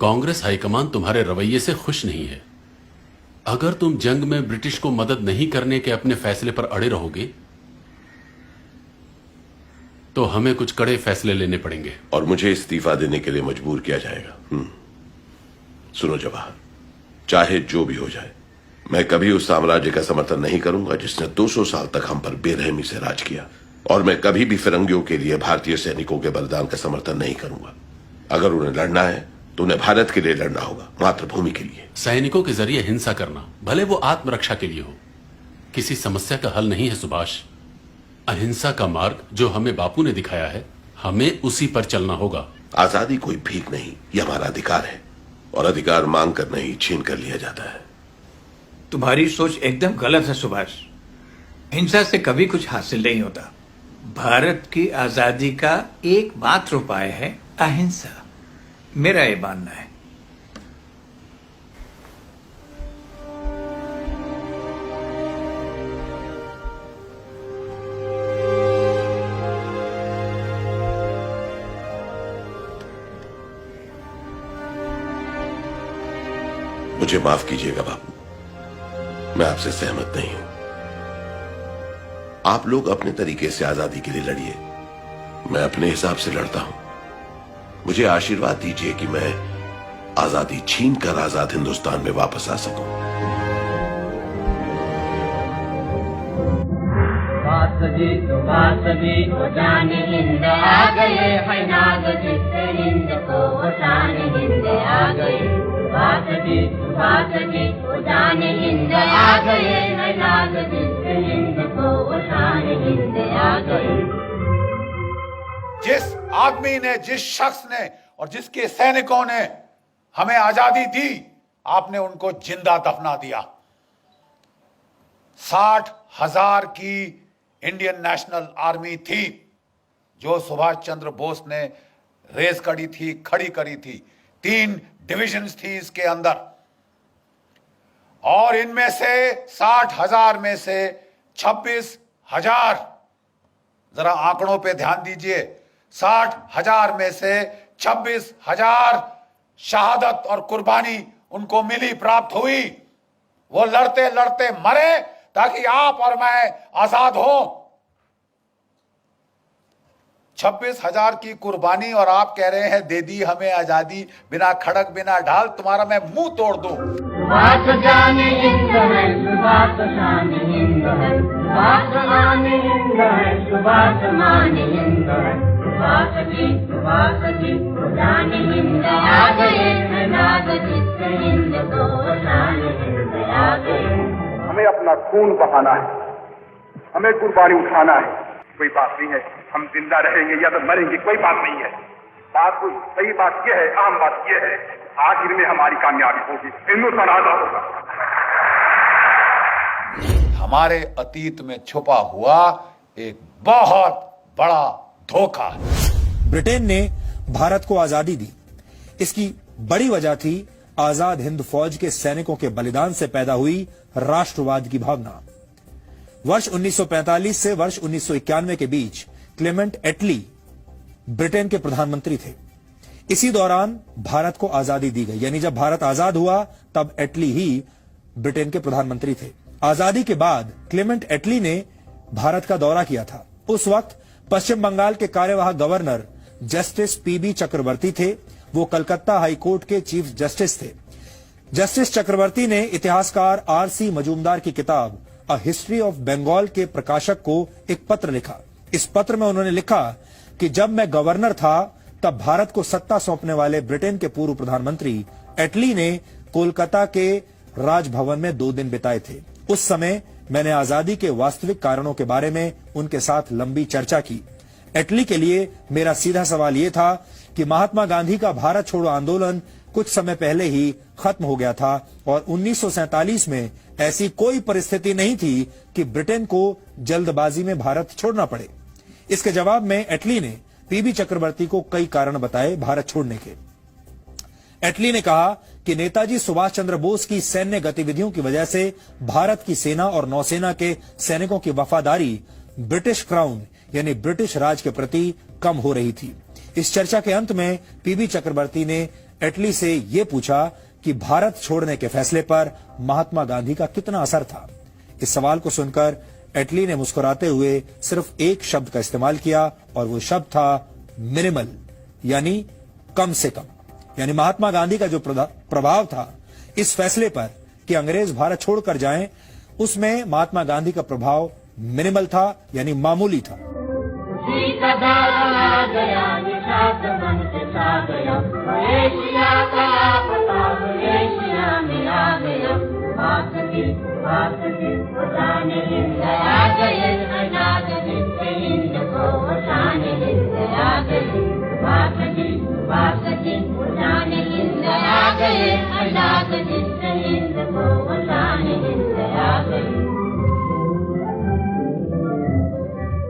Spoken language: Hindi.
कांग्रेस हाईकमान तुम्हारे रवैये से खुश नहीं है। अगर तुम जंग में ब्रिटिश को मदद नहीं करने के अपने फैसले पर अड़े रहोगे तो हमें कुछ कड़े फैसले लेने पड़ेंगे और मुझे इस्तीफा देने के लिए मजबूर किया जाएगा। सुनो जवाहर, चाहे जो भी हो जाए, मैं कभी उस साम्राज्य का समर्थन नहीं करूंगा जिसने 200 साल तक हम पर बेरहमी से राज किया, और मैं कभी भी फिरंगियों के लिए भारतीय सैनिकों के बलिदान का समर्थन नहीं करूंगा। अगर उन्हें लड़ना है तो उन्हें भारत के लिए लड़ना होगा, मातृभूमि के लिए। सैनिकों के जरिए हिंसा करना, भले वो आत्मरक्षा के लिए हो, किसी समस्या का हल नहीं है सुभाष। अहिंसा का मार्ग जो हमें बापू ने दिखाया है, हमें उसी पर चलना होगा। आजादी कोई भीख नहीं, यह हमारा अधिकार है, और अधिकार मांग कर नहीं, छीन कर लिया जाता है। तुम्हारी सोच एकदम गलत है सुभाष। हिंसा से कभी कुछ हासिल नहीं होता। भारत की आजादी का एकमात्र उपाय है अहिंसा, मेरा ये मानना है। मुझे माफ कीजिएगा बापू, मैं आपसे सहमत नहीं हूं। आप लोग अपने तरीके से आजादी के लिए लड़िए, मैं अपने हिसाब से लड़ता हूं। मुझे आशीर्वाद दीजिए कि मैं आजादी छीन कर आजाद हिंदुस्तान में वापस आ सकूं। वो जाने हिंद आ गए है नाग जिससे हिंद को वो शान हिंद आ गए। वो जाने हिंद आ गए है नाग जिससे हिंद को वो शान हिंद आ गए। जिस आदमी ने, जिस शख्स ने और जिसके सैनिकों ने हमें आजादी दी, आपने उनको जिंदा दफना दिया। 60,000 की इंडियन नेशनल आर्मी थी जो सुभाष चंद्र बोस ने रेस करी थी, खड़ी करी थी। 3 डिविजन्स थी इसके अंदर, और इनमें से 60,000 में से 26,000, जरा आंकड़ों पे ध्यान दीजिए, 60,000 में से 26,000 शहादत और कुर्बानी उनको मिली, प्राप्त हुई। वो लड़ते लड़ते मरे ताकि आप और मैं आजाद हो। 26,000 की कुर्बानी, और आप कह रहे हैं दे दी हमें आजादी, बिना खड़क बिना ढाल। तुम्हारा मैं मुंह तोड़ दूं। सुभाष जाने हिंद है, सुभाष शान हिंद है, सुभाष मान हिंद है, सुभाष मान हिंद है। सुभाष जी वो जाने हिंद आ गए है नाग जिससे हिंद को शान हिंद आ गए। हमें अपना खून बहाना है, हमें कुर्बानी उठाना है। कोई बात नहीं है, हम जिंदा रहेंगे या तो मरेंगे, कोई बात नहीं है। सही बात यह है, अहम बात यह है, आखिर में हमारी कामयाबी होगी, हिंदुस्तान आजाद होगा। हमारे अतीत में छुपा हुआ एक बहुत बड़ा धोखा है। ब्रिटेन ने भारत को आजादी दी, इसकी बड़ी वजह थी आजाद हिंद फौज के सैनिकों के बलिदान से पैदा हुई राष्ट्रवाद की भावना। वर्ष 1945 से वर्ष 1991 के बीच क्लेमेंट एटली ब्रिटेन के प्रधानमंत्री थे। इसी दौरान भारत को आजादी दी गई, यानी जब भारत आजाद हुआ तब एटली ही ब्रिटेन के प्रधानमंत्री थे। आजादी के बाद क्लेमेंट एटली ने भारत का दौरा किया था। उस वक्त पश्चिम बंगाल के कार्यवाहक गवर्नर जस्टिस पीबी चक्रवर्ती थे। वो कलकत्ता हाईकोर्ट के चीफ जस्टिस थे। जस्टिस चक्रवर्ती ने इतिहासकार आरसी मजूमदार की किताब अ हिस्ट्री ऑफ बंगाल के प्रकाशक को एक पत्र लिखा। इस पत्र में उन्होंने लिखा कि जब मैं गवर्नर था तब भारत को सत्ता सौंपने वाले ब्रिटेन के पूर्व प्रधानमंत्री एटली ने कोलकाता के राजभवन में 2 दिन बिताए थे। उस समय मैंने आजादी के वास्तविक कारणों के बारे में उनके साथ लंबी चर्चा की। एटली के लिए मेरा सीधा सवाल यह था कि महात्मा गांधी का भारत छोड़ो आंदोलन कुछ समय पहले ही खत्म हो गया था और 1947 में ऐसी कोई परिस्थिति नहीं थी कि ब्रिटेन को जल्दबाजी में भारत छोड़ना पड़े। इसके जवाब में एटली ने पीबी चक्रवर्ती को कई कारण बताए भारत छोड़ने के। एटली ने कहा कि नेताजी सुभाष चंद्र बोस की सैन्य गतिविधियों की वजह से भारत की सेना और नौसेना के सैनिकों की वफादारी ब्रिटिश क्राउन यानी ब्रिटिश राज के प्रति कम हो रही थी। इस चर्चा के अंत में पीबी चक्रवर्ती ने एटली से यह पूछा कि भारत छोड़ने के फैसले पर महात्मा गांधी का कितना असर था। इस सवाल को सुनकर एटली ने मुस्कुराते हुए सिर्फ एक शब्द का इस्तेमाल किया और वो शब्द था मिनिमल, यानी कम से कम। यानी महात्मा गांधी का जो प्रभाव था इस फैसले पर कि अंग्रेज भारत छोड़कर जाएं, उसमें महात्मा गांधी का प्रभाव मिनिमल था, यानी मामूली था। खुशी का